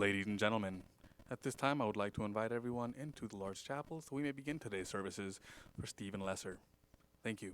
Ladies and gentlemen, at this time I would like to invite everyone into the large chapel so we may begin today's services for Stephen Lesser. Thank you.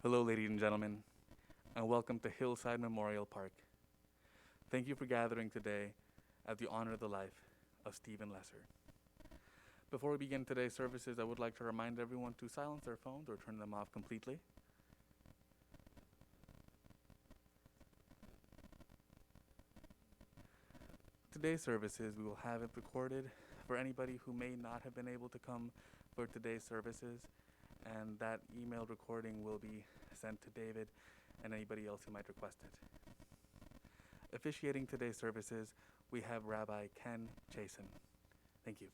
Hello, ladies and gentlemen, and welcome to Hillside Memorial Park. Thank you for gathering today at the honor of the life of Stephen Lesser. Before we begin today's services, I would like to remind everyone to silence their phones or turn them off completely. Today's services, we will have it recorded for anybody who may not have been able to come for today's services, and that emailed recording will be sent to David and anybody else who might request it. Officiating today's services, we have Rabbi Ken Chasen. Thank you.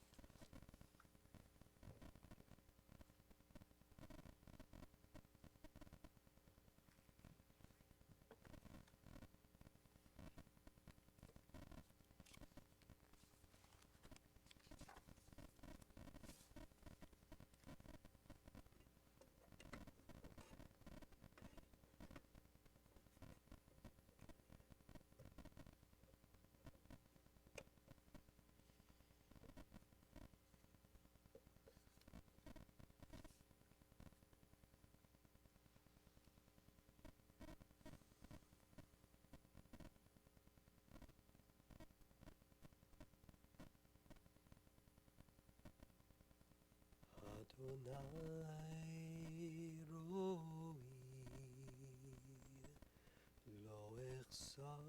Adonai roi lo echsar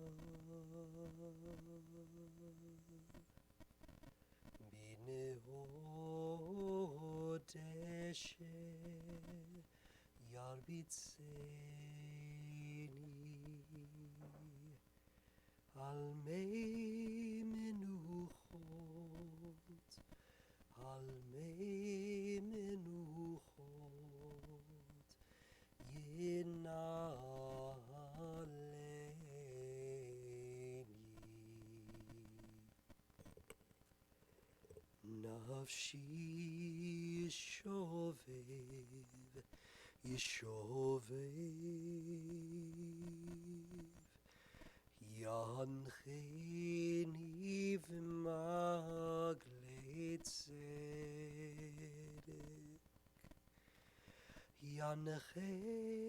binehod yarbitseni al mei menuchot al mei menuchot ינעלני נפשי ישובב ינחני במעגלי צדק ינחני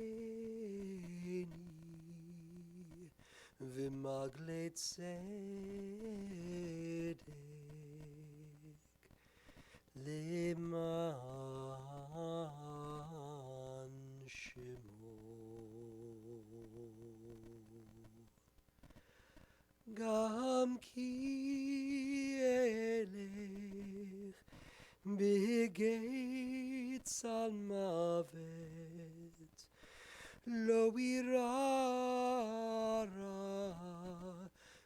במעגלי צדק למען שמו גם כי אלך בגיא צל מוות לא אירא רע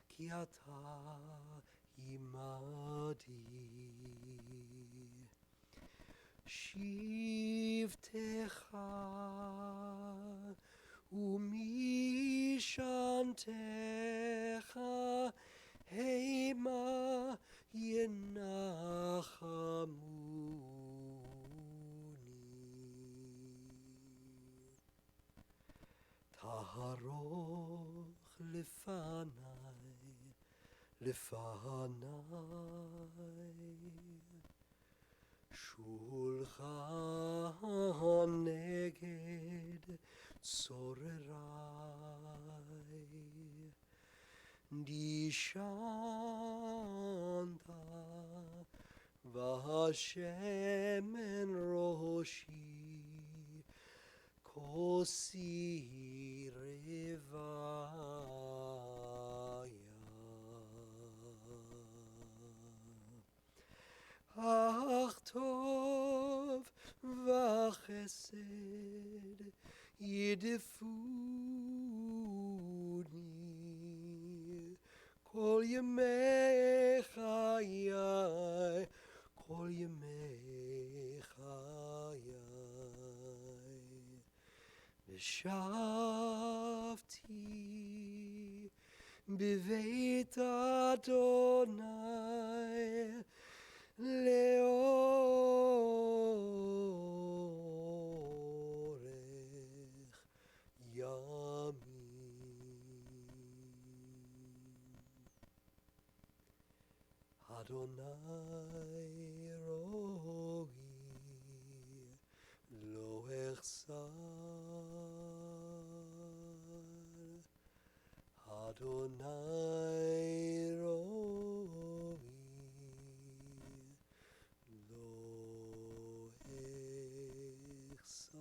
כי אתה עמדי שבטך ומשענתך המה ינחמוני תערוך לפניי שולחן נגד צורריי דשנת והשמן ראשי כוסי רוויה אך טוב וחסד ידפוני כל ימי חיי כל ימי חיי ושבתי בבית אדוני לאורך ימים אדוני רואי לא אחסר Adonai roi lo echsa.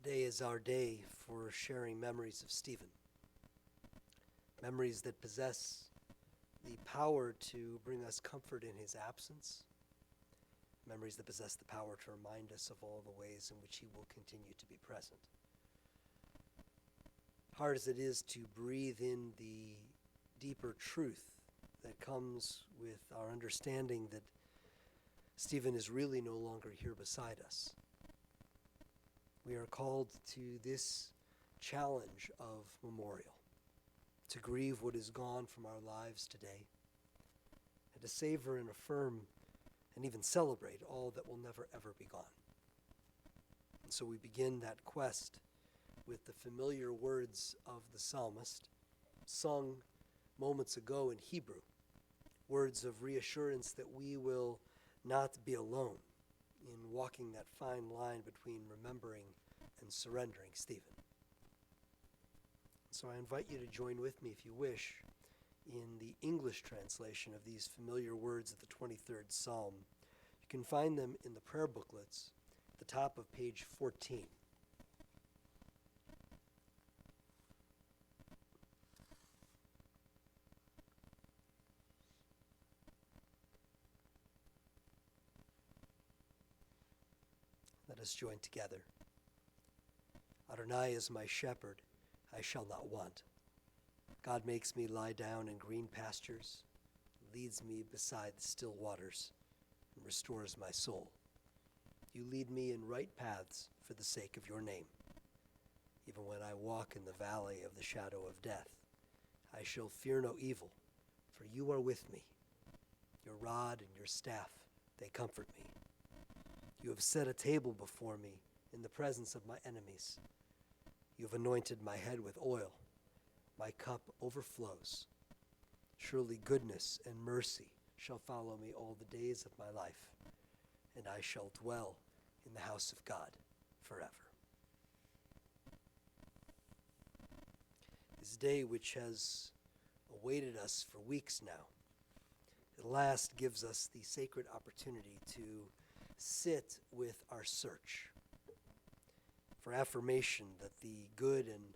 Today is our day for sharing memories of Stephen. Memories that possess the power to bring us comfort in his absence. Memories that possess the power to remind us of all the ways in which he will continue to be present. Hard as it is to breathe in the deeper truth that comes with our understanding that Stephen is really no longer here beside us. We are called to this challenge of memorial, to grieve what is gone from our lives today, and to savor and affirm and even celebrate all that will never ever be gone. And so we begin that quest with the familiar words of the psalmist, sung moments ago in Hebrew, words of reassurance that we will not be alone in walking that fine line between remembering and surrendering Stephen. So I invite you to join with me, if you wish, in the English translation of these familiar words of the 23rd Psalm. You can find them in the prayer booklets at the top of page 14. Let us join together. Adonai is my shepherd, I shall not want. God makes me lie down in green pastures, leads me beside the still waters, and restores my soul. You lead me in right paths for the sake of your name. Even when I walk in the valley of the shadow of death, I shall fear no evil, for you are with me. Your rod and your staff, they comfort me. You have set a table before me in the presence of my enemies. You have anointed my head with oil. My cup overflows. Surely goodness and mercy shall follow me all the days of my life, and I shall dwell in the house of God forever. This day, which has awaited us for weeks now, at last gives us the sacred opportunity to sit with our search for affirmation that the good and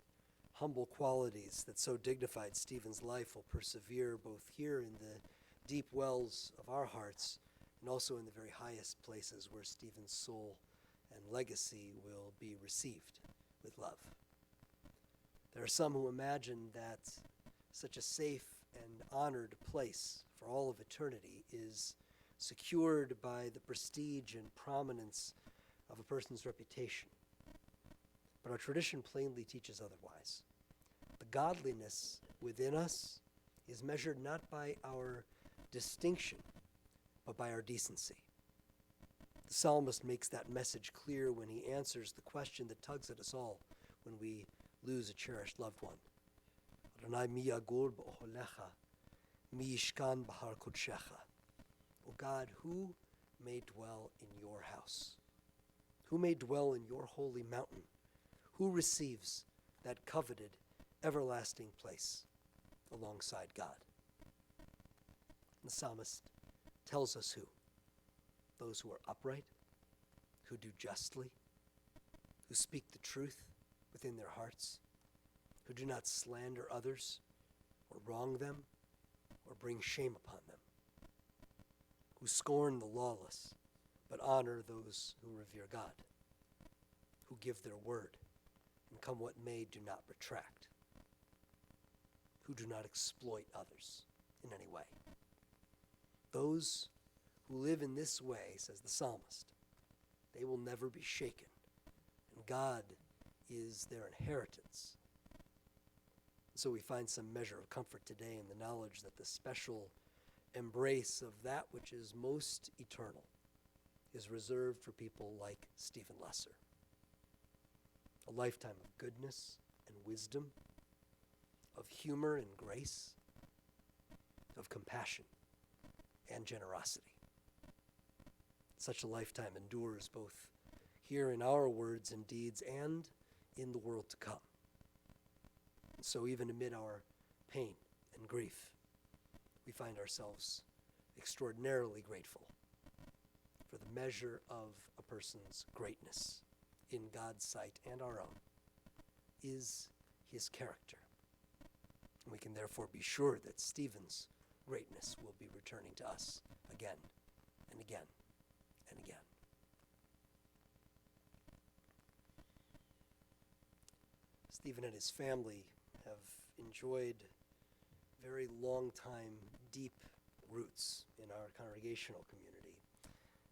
humble qualities that so dignified Stephen's life will persevere both here in the deep wells of our hearts and also in the very highest places where Stephen's soul and legacy will be received with love. There are some who imagine that such a safe and honored place for all of eternity is secured by the prestige and prominence of a person's reputation. But our tradition plainly teaches otherwise. The godliness within us is measured not by our distinction, but by our decency. The psalmist makes that message clear when he answers the question that tugs at us all when we lose a cherished loved one. Adonai mi yagor b'oholecha, mi yishkan b'har kodshecha. O God, who may dwell in your house? Who may dwell in your holy mountain? Who receives that coveted, everlasting place alongside God? The psalmist tells us who. Those who are upright, who do justly, who speak the truth within their hearts, who do not slander others or wrong them or bring shame upon them, who scorn the lawless but honor those who revere God, who give their word and come what may do not retract, who do not exploit others in any way. Those who live in this way, says the psalmist, they will never be shaken, and God is their inheritance. So we find some measure of comfort today in the knowledge that the special embrace of that which is most eternal is reserved for people like Stephen Lesser. A lifetime of goodness and wisdom, of humor and grace, of compassion and generosity. Such a lifetime endures both here in our words and deeds and in the world to come. And so even amid our pain and grief, we find ourselves extraordinarily grateful for the measure of a person's greatness in God's sight and our own is his character. And we can therefore be sure that Stephen's greatness will be returning to us again and again and again. Stephen and his family have enjoyed very long time, deep roots in our congregational community.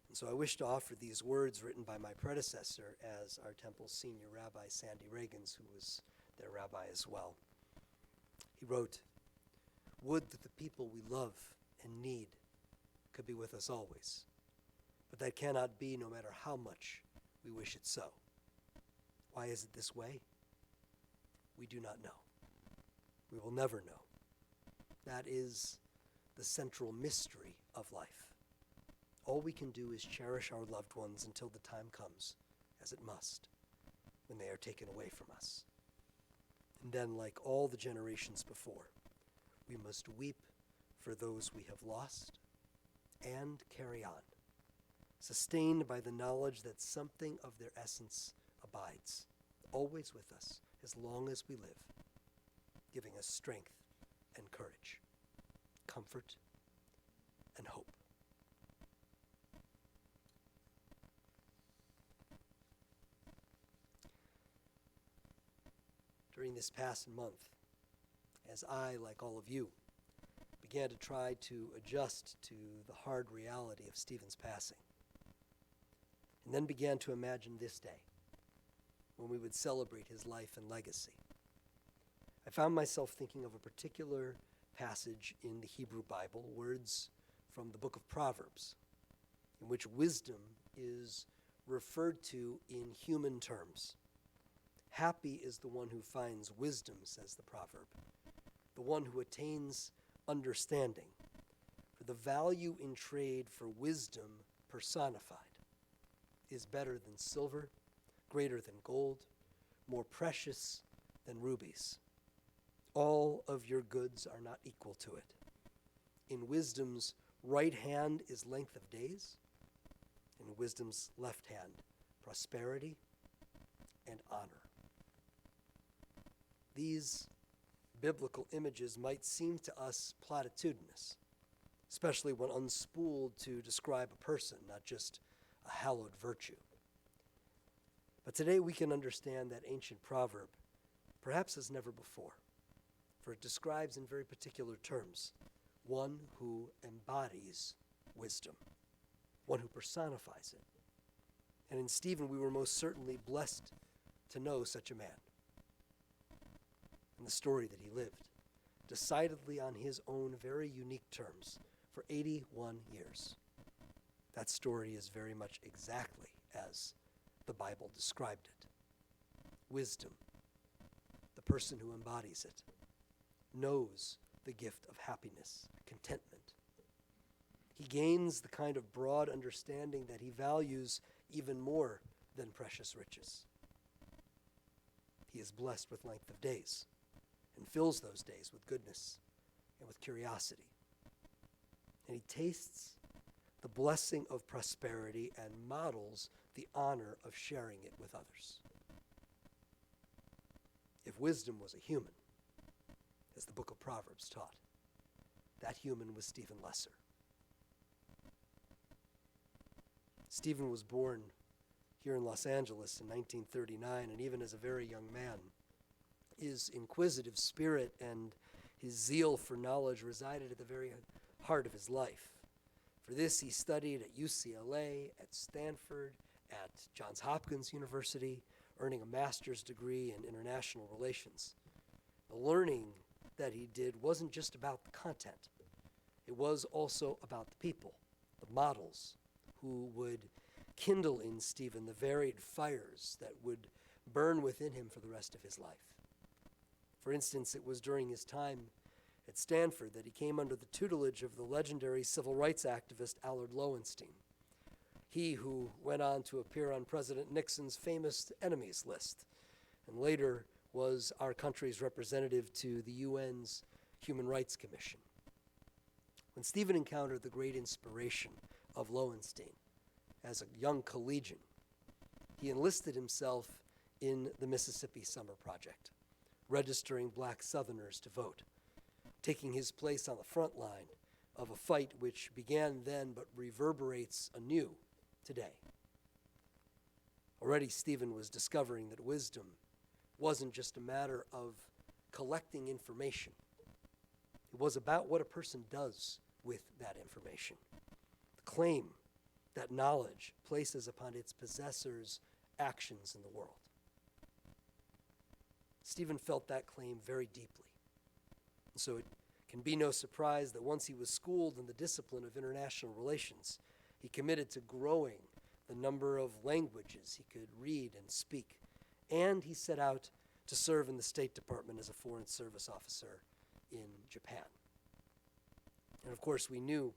And so I wish to offer these words written by my predecessor as our temple's senior rabbi, Sandy Reagans, who was their rabbi as well. He wrote, "Would that the people we love and need could be with us always, but that cannot be no matter how much we wish it so. Why is it this way? We do not know. We will never know. That is the central mystery of life. All we can do is cherish our loved ones until the time comes, as it must, when they are taken away from us. And then, like all the generations before, we must weep for those we have lost and carry on, sustained by the knowledge that something of their essence abides, always with us, as long as we live, giving us strength and courage, comfort and hope." During this past month, as I, like all of you, began to try to adjust to the hard reality of Stephen's passing, and then began to imagine this day, when we would celebrate his life and legacy, I found myself thinking of a particular passage in the Hebrew Bible, words from the book of Proverbs, in which wisdom is referred to in human terms. "Happy is the one who finds wisdom," says the proverb, "the one who attains understanding. For the value in trade for wisdom personified is better than silver, greater than gold, more precious than rubies. All of your goods are not equal to it. In wisdom's right hand is length of days, in wisdom's left hand prosperity and honor." These biblical images might seem to us platitudinous, especially when unspooled to describe a person, not just a hallowed virtue. But today we can understand that ancient proverb perhaps as never before, for it describes in very particular terms one who embodies wisdom, one who personifies it. And in Stephen, we were most certainly blessed to know such a man. And the story that he lived, decidedly on his own very unique terms, for 81 years. That story is very much exactly as the Bible described it. Wisdom, the person who embodies it, knows the gift of happiness, contentment. He gains the kind of broad understanding that he values even more than precious riches. He is blessed with length of days and fills those days with goodness and with curiosity. And he tastes the blessing of prosperity and models the honor of sharing it with others. If wisdom was a human, as the book of Proverbs taught, that human was Stephen Lesser. Stephen was born here in Los Angeles in 1939, and even as a very young man, his inquisitive spirit and his zeal for knowledge resided at the very heart of his life. For this, he studied at UCLA, at Stanford, at Johns Hopkins University, earning a master's degree in international relations. The learning that he did wasn't just about the content. It was also about the people, the models, who would kindle in Stephen the varied fires that would burn within him for the rest of his life. For instance, it was during his time at Stanford that he came under the tutelage of the legendary civil rights activist Allard Lowenstein, he who went on to appear on President Nixon's famous enemies list and later was our country's representative to the UN's Human Rights Commission. When Stephen encountered the great inspiration of Lowenstein as a young collegian, he enlisted himself in the Mississippi Summer Project, registering black Southerners to vote, taking his place on the front line of a fight which began then but reverberates anew today. Already Stephen was discovering that wisdom wasn't just a matter of collecting information. It was about what a person does with that information. The claim that knowledge places upon its possessors actions in the world. Stephen felt that claim very deeply. And so it can be no surprise that once he was schooled in the discipline of international relations, he committed to growing the number of languages he could read and speak, and he set out to serve in the State Department as a Foreign Service officer in Japan. And of course, we knew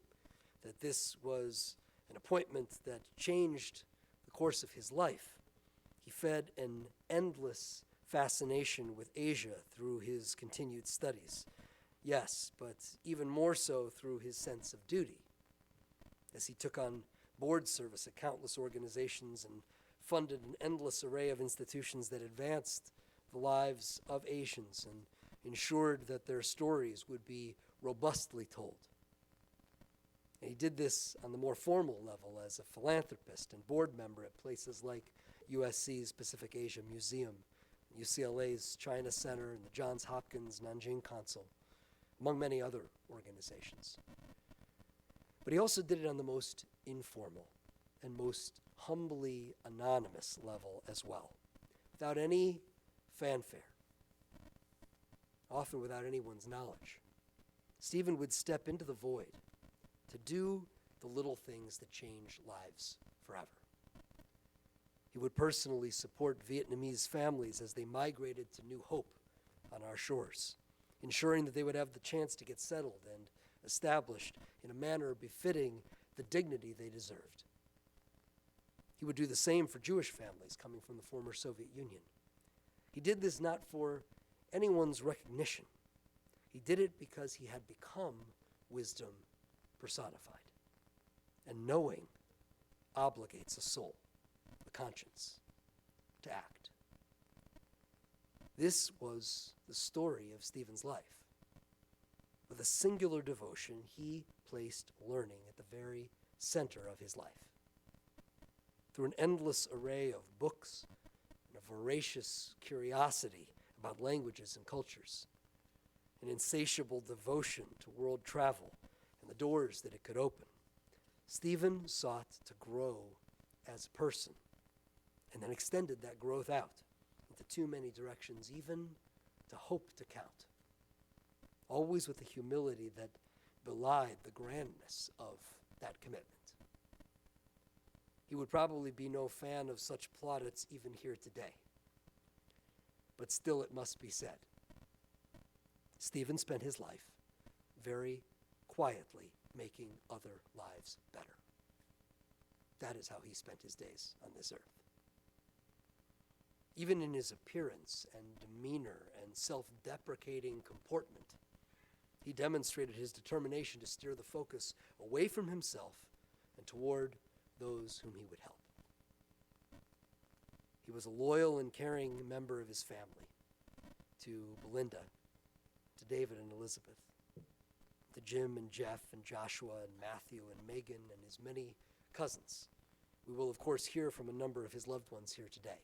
that this was an appointment that changed the course of his life. He fed an endless fascination with Asia through his continued studies. Yes, but even more so through his sense of duty, as he took on board service at countless organizations and funded an endless array of institutions that advanced the lives of Asians and ensured that their stories would be robustly told. And he did this on the more formal level as a philanthropist and board member at places like USC's Pacific Asia Museum, UCLA's China Center, and the Johns Hopkins Nanjing Council, among many other organizations. But he also did it on the most informal and most humbly anonymous level as well, without any fanfare, often without anyone's knowledge. Stephen would step into the void to do the little things that change lives forever. He would personally support Vietnamese families as they migrated to New Hope on our shores, ensuring that they would have the chance to get settled and established in a manner befitting the dignity they deserved. He would do the same for Jewish families coming from the former Soviet Union. He did this not for anyone's recognition. He did it because he had become wisdom personified. And knowing obligates a soul, a conscience, to act. This was the story of Stephen's life. With a singular devotion, he placed learning at the very center of his life. Through an endless array of books and a voracious curiosity about languages and cultures, an insatiable devotion to world travel and the doors that it could open, Stephen sought to grow as a person and then extended that growth out into too many directions, even to hope to count, always with the humility that belied the grandness of that commitment. He would probably be no fan of such plaudits even here today, but still it must be said. Stephen spent his life very quietly making other lives better. That is how he spent his days on this earth. Even in his appearance and demeanor and self-deprecating comportment, he demonstrated his determination to steer the focus away from himself and toward those whom he would help. He was a loyal and caring member of his family, to Belinda, to David and Elizabeth, to Jim and Jeff and Joshua and Matthew and Megan and his many cousins. We will, of course, hear from a number of his loved ones here today.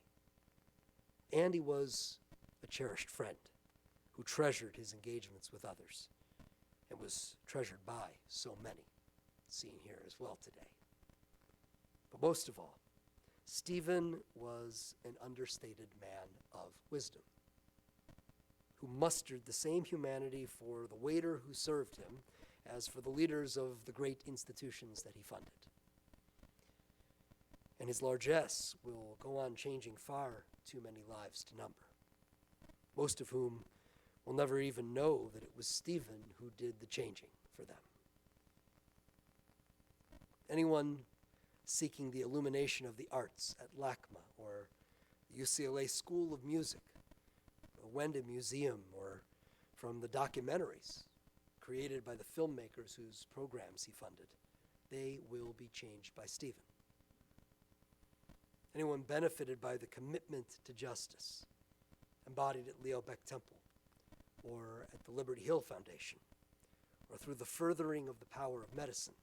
And he was a cherished friend who treasured his engagements with others and was treasured by so many, seen here as well today. But most of all, Stephen was an understated man of wisdom who mustered the same humanity for the waiter who served him as for the leaders of the great institutions that he funded. and his largesse will go on changing far too many lives to number, most of whom will never even know that it was Stephen who did the changing for them. Anyone seeking the illumination of the arts at LACMA or the UCLA School of Music, the Wenda Museum, or from the documentaries created by the filmmakers whose programs he funded, they will be changed by Stephen. Anyone benefited by the commitment to justice embodied at Leo Beck Temple or at the Liberty Hill Foundation, or through the furthering of the power of medicine,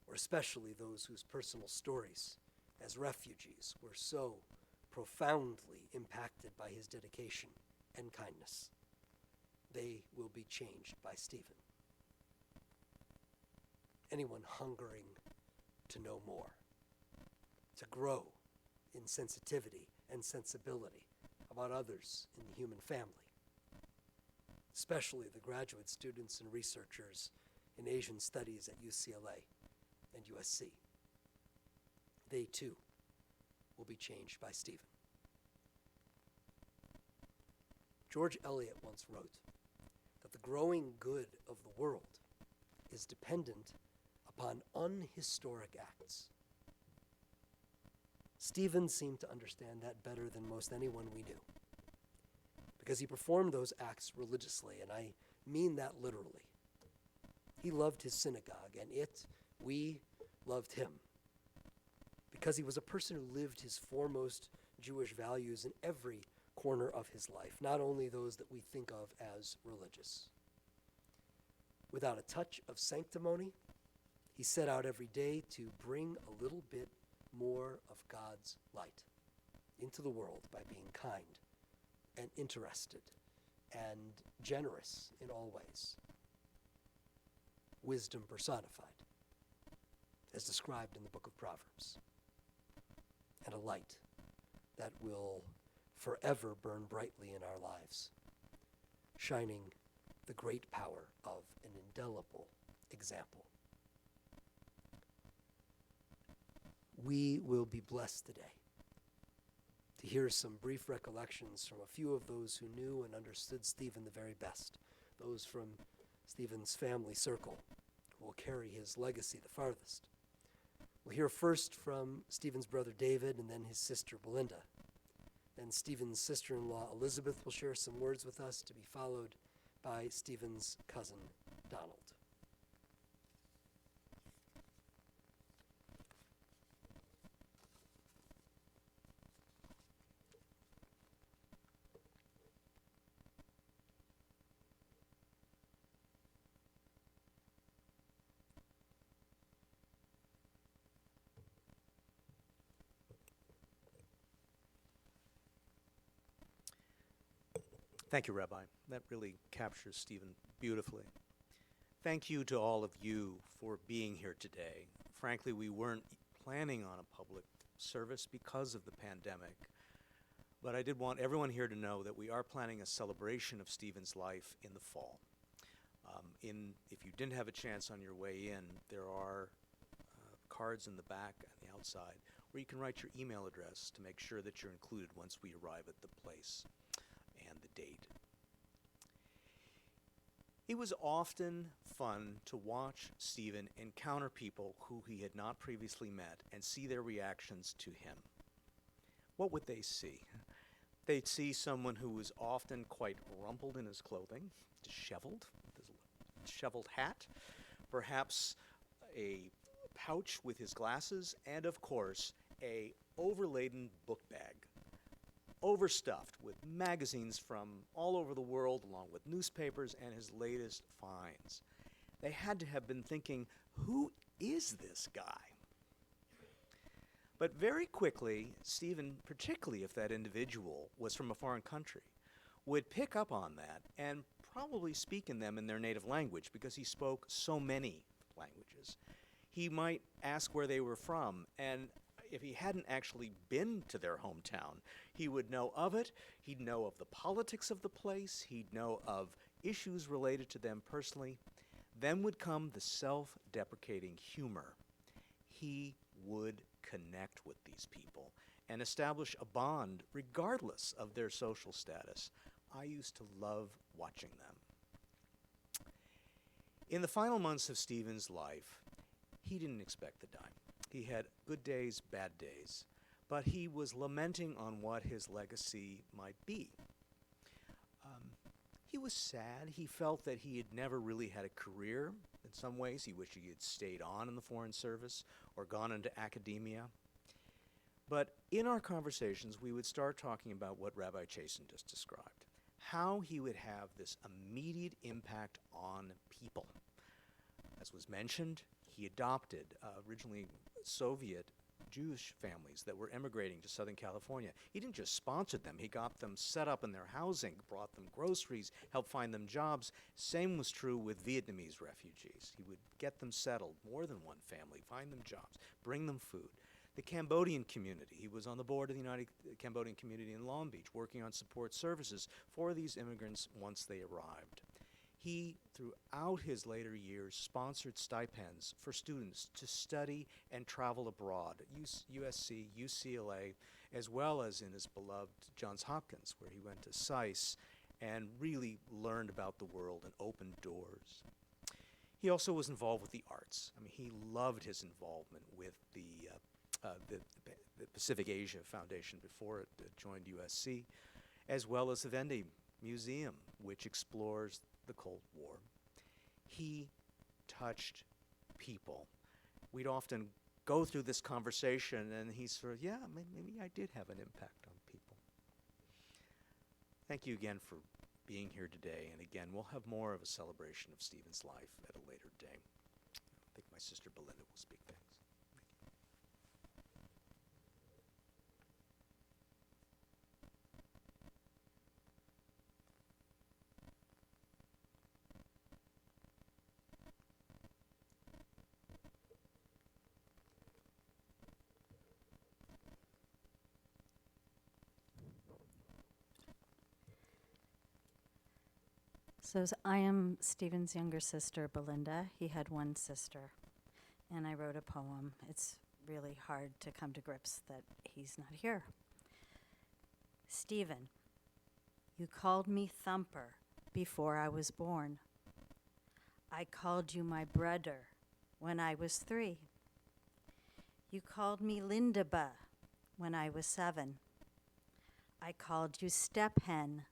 or especially those whose personal stories as refugees were so profoundly impacted by his dedication and kindness, they will be changed by Stephen. Anyone hungering to know more, to grow in sensitivity and sensibility about others in the human family, especially the graduate students and researchers in Asian studies at UCLA and USC. They too will be changed by Stephen. George Eliot once wrote that the growing good of the world is dependent upon unhistoric acts. Stephen seemed to understand that better than most anyone we knew, because he performed those acts religiously, and I mean that literally. He loved his synagogue, and we loved him, because he was a person who lived his foremost Jewish values in every corner of his life, not only those that we think of as religious. Without a touch of sanctimony, he set out every day to bring a little bit more of God's light into the world by being kind and interested and generous in all ways. Wisdom personified, as described in the book of Proverbs, and a light that will forever burn brightly in our lives, shining the great power of an indelible example. We will be blessed today to hear some brief recollections from a few of those who knew and understood Stephen the very best, those from Stephen's family circle who will carry his legacy the farthest. We'll hear first from Stephen's brother David and then his sister Belinda. Then Stephen's sister-in-law Elizabeth will share some words with us, to be followed by Stephen's cousin Donald. Thank you, Rabbi. That really captures Stephen beautifully. Thank you to all of you for being here today. Frankly, we weren't planning on a public service because of the pandemic, but I did want everyone here to know that we are planning a celebration of Stephen's life in the fall. If you didn't have a chance on your way in, there are cards in the back and the outside where you can write your email address to make sure that you're included once we arrive at the place and the date. It was often fun to watch Stephen encounter people who he had not previously met and see their reactions to him. What would they see? They'd see someone who was often quite rumpled in his clothing, disheveled, with his disheveled hat, perhaps a pouch with his glasses, and of course, a overladen book bag, overstuffed with magazines from all over the world, along with newspapers and his latest finds. They had to have been thinking, who is this guy? But very quickly, Stephen, particularly if that individual was from a foreign country, would pick up on that and probably speak in them in their native language, because he spoke so many languages. He might ask where they were from, and if he hadn't actually been to their hometown, he would know of it, he'd know of the politics of the place, he'd know of issues related to them personally. Then would come the self-deprecating humor. He would connect with these people and establish a bond regardless of their social status. I used to love watching them. In the final months of Stephen's life, he didn't expect to die. He had good days, bad days, but he was lamenting on what his legacy might be. He was sad. He felt that he had never really had a career. In some ways, he wished he had stayed on in the Foreign Service or gone into academia. But in our conversations, we would start talking about what Rabbi Chasen just described, how he would have this immediate impact on people. As was mentioned, he adopted originally Soviet Jewish families that were immigrating to Southern California. He didn't just sponsor them, he got them set up in their housing, brought them groceries, helped find them jobs. Same was true with Vietnamese refugees. He would get them settled, more than one family, find them jobs, bring them food. The Cambodian community, he was on the board of the United Cambodian Community in Long Beach, working on support services for these immigrants once they arrived. He, throughout his later years, sponsored stipends for students to study and travel abroad at USC, UCLA, as well as in his beloved Johns Hopkins, where he went to SAIS and really learned about the world and opened doors. He also was involved with the arts. I mean, he loved his involvement with the Pacific Asia Foundation before it joined USC, as well as the Vendée Museum, which explores the Cold War. He touched people. We'd often go through this conversation and he's sort of, yeah, maybe I did have an impact on people. Thank you again for being here today. And again, we'll have more of a celebration of Stephen's life at a later day. I think my sister Belinda will speak next. I am Stephen's younger sister, Belinda. He had one sister, and I wrote a poem. It's really hard to come to grips that he's not here. Stephen, you called me Thumper before I was born. I called you my brother when I was 3. You called me Lindaba when I was 7. I called you Step Hen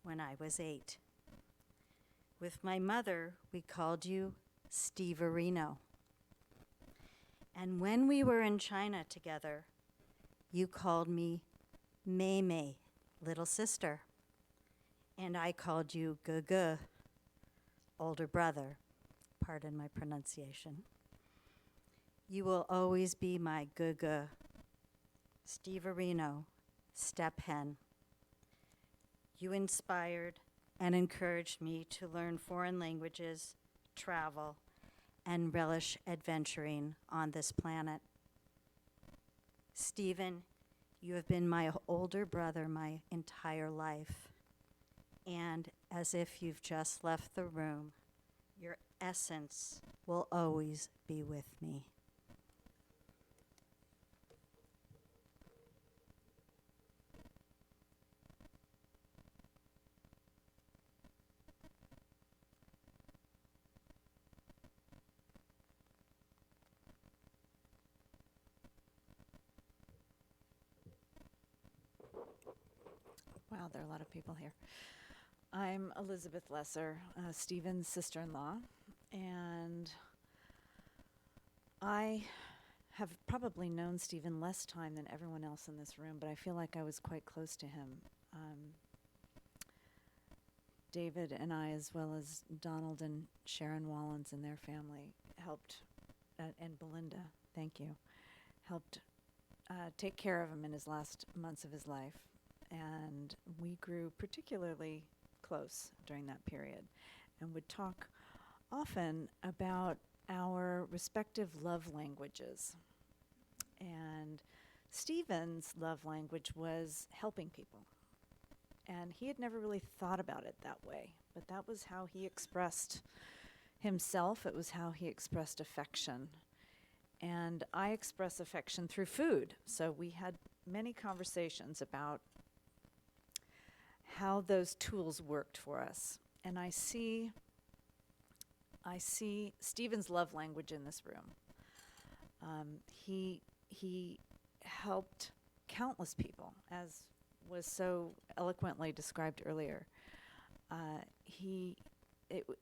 when I was 8. With my mother, we called you Steve-arino. And when we were in China together, you called me Mei Mei, little sister. And I called you Gugu, older brother. Pardon my pronunciation. You will always be my Gugu, Steve-arino, Step Hen. You inspired and encouraged me to learn foreign languages, travel, and relish adventuring on this planet. Stephen, you have been my older brother my entire life. And as if you've just left the room, your essence will always be with me. Wow, there are a lot of people here. I'm Elizabeth Lesser, Stephen's sister-in-law, and I have probably known Stephen less time than everyone else in this room, but I feel like I was quite close to him. David and I, as well as Donald and Sharon Wallens and their family, helped, and Belinda, thank you, helped take care of him in his last months of his life. And we grew particularly close during that period and would talk often about our respective love languages. And Stephen's love language was helping people. And he had never really thought about it that way, but that was how he expressed himself. It was how he expressed affection. And I express affection through food. So we had many conversations about how those tools worked for us. And I see Stephen's love language in this room. He helped countless people, as was so eloquently described earlier.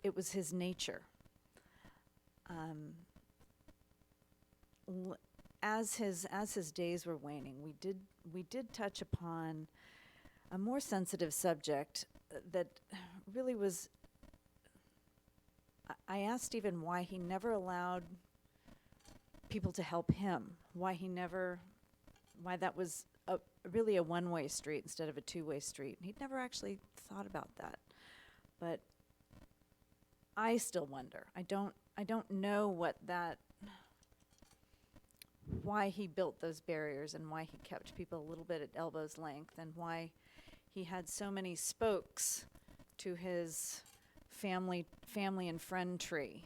It was his nature. As his days were waning, we did touch upon a more sensitive subject that really was. I asked Stephen why he never allowed people to help him, why that was really a one-way street instead of a two-way street. He'd never actually thought about that. But I still wonder. I don't know why he built those barriers and why he kept people a little bit at elbow's length and why he had so many spokes to his family and friend tree.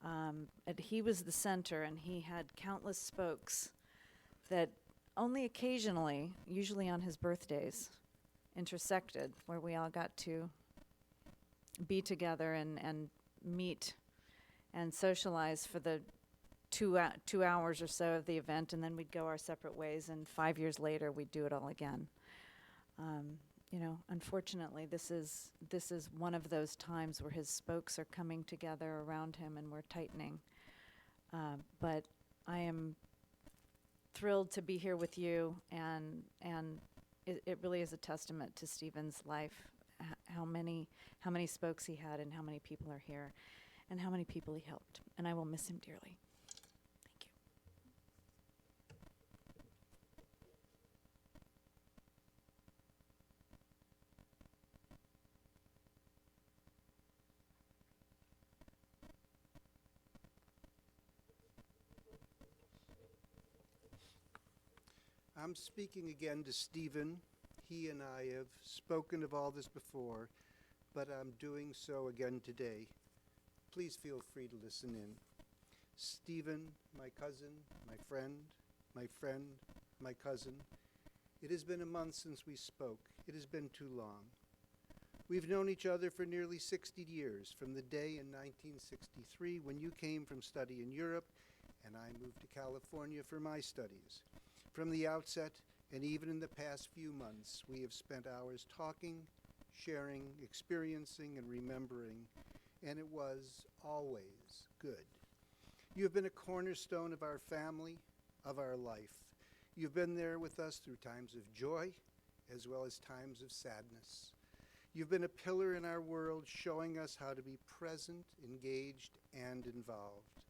And he was the center, and he had countless spokes that only occasionally, usually on his birthdays, intersected, where we all got to be together and meet and socialize for the 2 hours or so of the event, and then we'd go our separate ways, and 5 years later we'd do it all again. Unfortunately, this is one of those times where his spokes are coming together around him and we're tightening. But I am thrilled to be here with you, and it really is a testament to Stephen's life, how many spokes he had and how many people are here and how many people he helped. And I will miss him dearly. Thank you. I'm speaking again to Stephen. He and I have spoken of all this before, but I'm doing so again today. Please feel free to listen in. Stephen, my cousin, my friend, my cousin. It has been a month since we spoke. It has been too long. We've known each other for nearly 60 years, from the day in 1963 when you came from study in Europe and I moved to California for my studies. From the outset, and even in the past few months, we have spent hours talking, sharing, experiencing, and remembering, and it was always good. You have been a cornerstone of our family, of our life. You've been there with us through times of joy, as well as times of sadness. You've been a pillar in our world, showing us how to be present, engaged, and involved.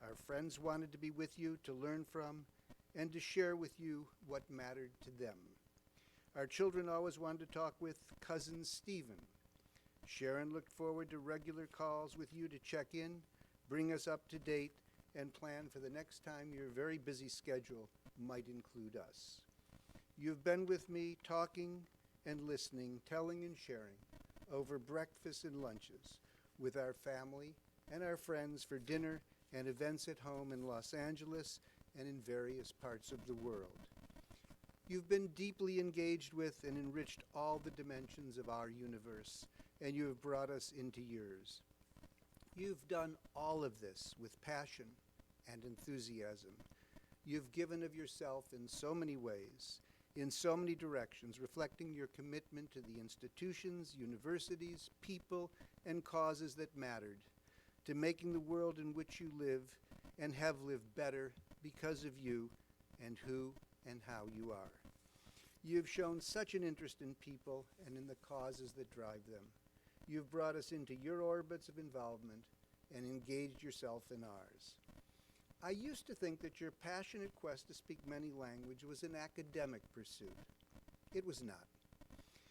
Our friends wanted to be with you, to learn from, and to share with you what mattered to them. Our children always wanted to talk with cousin Stephen. Sharon looked forward to regular calls with you to check in, bring us up to date, and plan for the next time your very busy schedule might include us. You've been with me talking and listening, telling and sharing over breakfasts and lunches with our family and our friends for dinner and events at home in Los Angeles and in various parts of the world. You've been deeply engaged with and enriched all the dimensions of our universe, and you have brought us into yours. You've done all of this with passion and enthusiasm. You've given of yourself in so many ways, in so many directions, reflecting your commitment to the institutions, universities, people, and causes that mattered, to making the world in which you live and have lived better because of you and who and how you are. You've shown such an interest in people and in the causes that drive them. You've brought us into your orbits of involvement and engaged yourself in ours. I used to think that your passionate quest to speak many languages was an academic pursuit. It was not.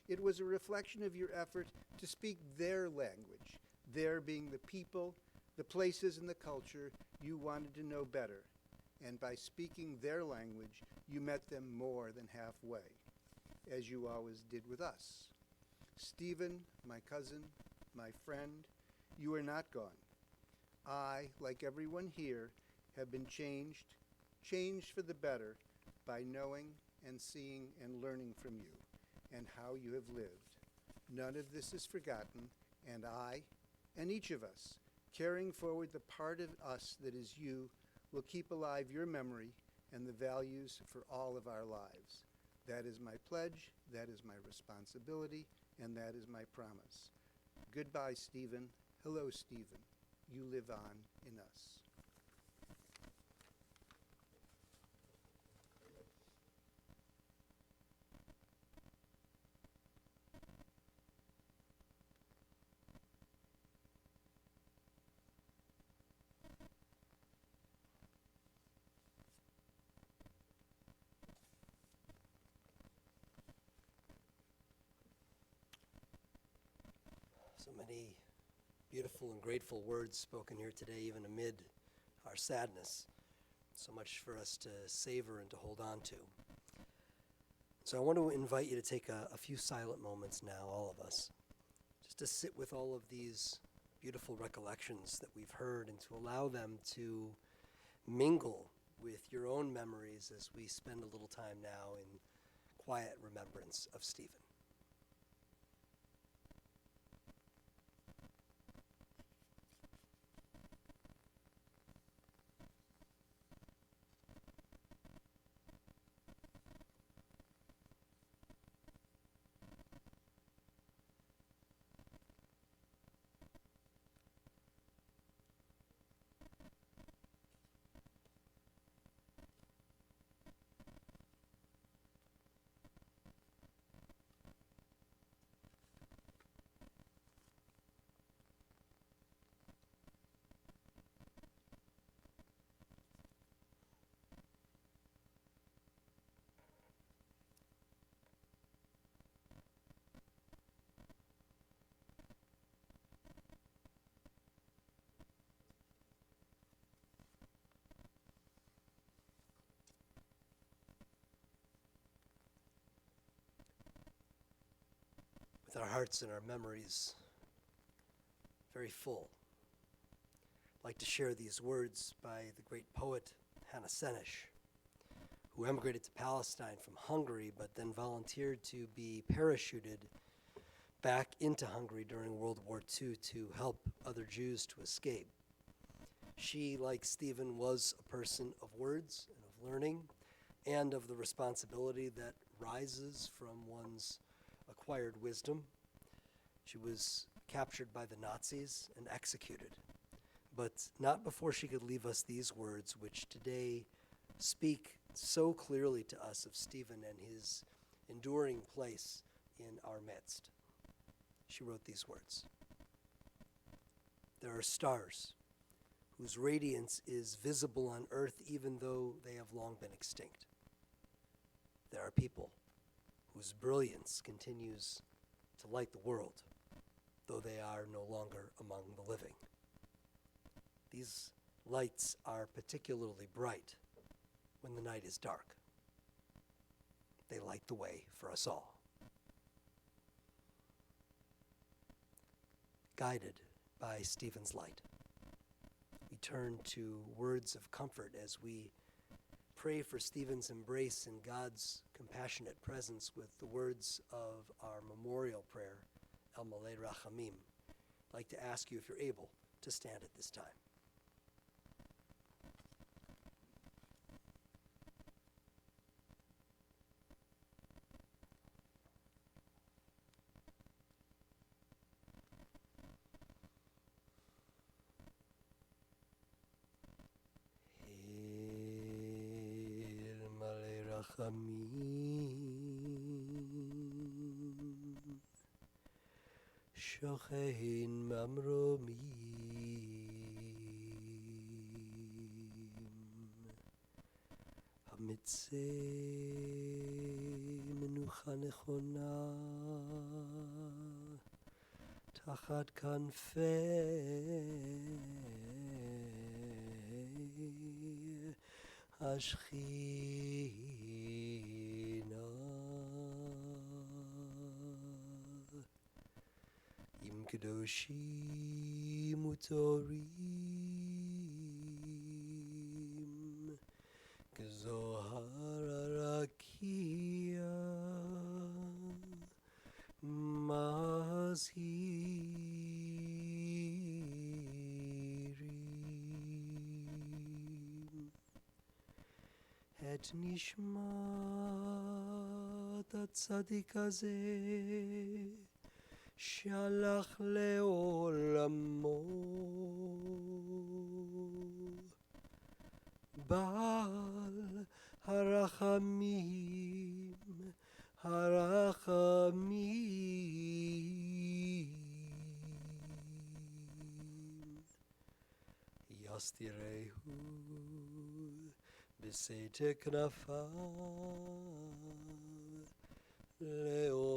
It was a reflection of your effort to speak their language, their being the people, the places, and the culture you wanted to know better. And by speaking their language, you met them more than halfway, as you always did with us. Stephen, my cousin, my friend, you are not gone. I, like everyone here, have been changed for the better by knowing and seeing and learning from you and how you have lived. None of this is forgotten, and I, and each of us, carrying forward the part of us that is you, will keep alive your memory and the values for all of our lives. That is my pledge, that is my responsibility, and that is my promise. Goodbye, Stephen. Hello, Stephen. You live on in us. So many beautiful and grateful words spoken here today, even amid our sadness. So much for us to savor and to hold on to. So I want to invite you to take a few silent moments now, all of us, just to sit with all of these beautiful recollections that we've heard and to allow them to mingle with your own memories as we spend a little time now in quiet remembrance of Stephen. With our hearts and our memories very full, I'd like to share these words by the great poet Hannah Senesh, who emigrated to Palestine from Hungary but then volunteered to be parachuted back into Hungary during World War II to help other Jews to escape. She, like Stephen, was a person of words and of learning and of the responsibility that rises from one's acquired wisdom. She was captured by the Nazis and executed, but not before she could leave us these words, which today speak so clearly to us of Stephen and his enduring place in our midst. She wrote these words: "There are stars whose radiance is visible on earth even though they have long been extinct. There are people whose brilliance continues to light the world, though they are no longer among the living. These lights are particularly bright when the night is dark. They light the way for us all." Guided by Stephen's light, we turn to words of comfort as we pray for Stephen's embrace in God's compassionate presence with the words of our memorial prayer, El Malei Rachamim. I'd like to ask you, if you're able, to stand at this time. El Malei Rachamim, Shochein Mamromim, Hamitzei Menucha Nechona Tachat Kanfei Ashchina Im Kedoshim Utorim את נשמת הצדיק הזה שהלך לעולמו, בעל הרחמים, יסתירהו בשאת כנפיו לעולמים,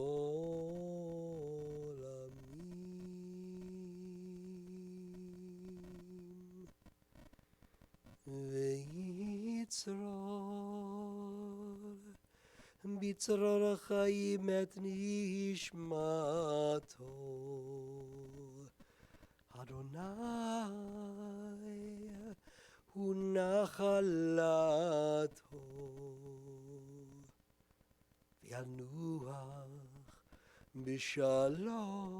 ויצרור בצרור החיים את נשמתו. אדוני הוא נחלתו, וינוח בשלום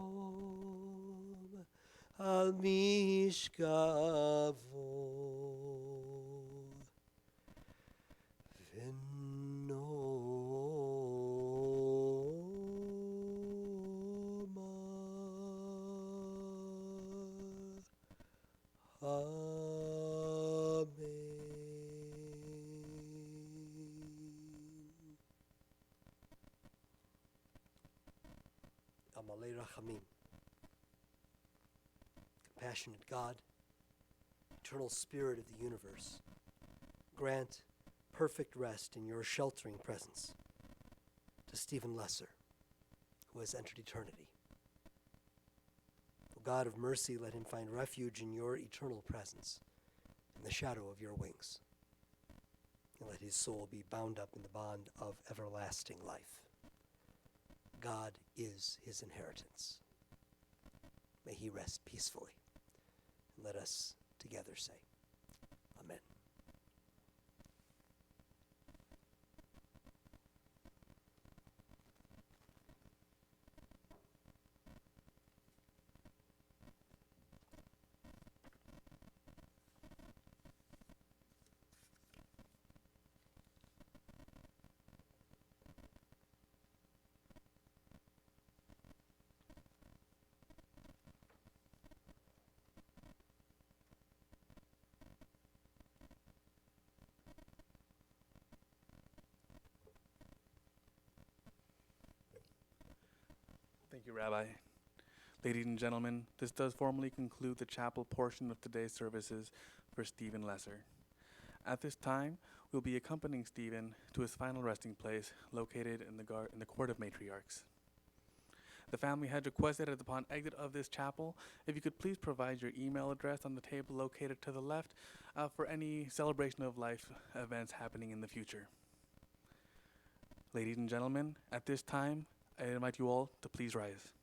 על משכבו. Amalei Rachamim, compassionate God, eternal Spirit of the universe, grant perfect rest in your sheltering presence to Stephen Lesser, who has entered eternity. O God of mercy, let him find refuge in your eternal presence, in the shadow of your wings, and let his soul be bound up in the bond of everlasting life. God is his inheritance. May he rest peacefully. And let us together say, Amen. Thank you, Rabbi. Ladies and gentlemen, this does formally conclude the chapel portion of today's services for Stephen Lesser. At this time, we'll be accompanying Stephen to his final resting place located in the Court of Matriarchs. The family had requested that upon exit of this chapel, if you could please provide your email address on the table located to the left for any celebration of life events happening in the future. Ladies and gentlemen, at this time, I invite you all to please rise.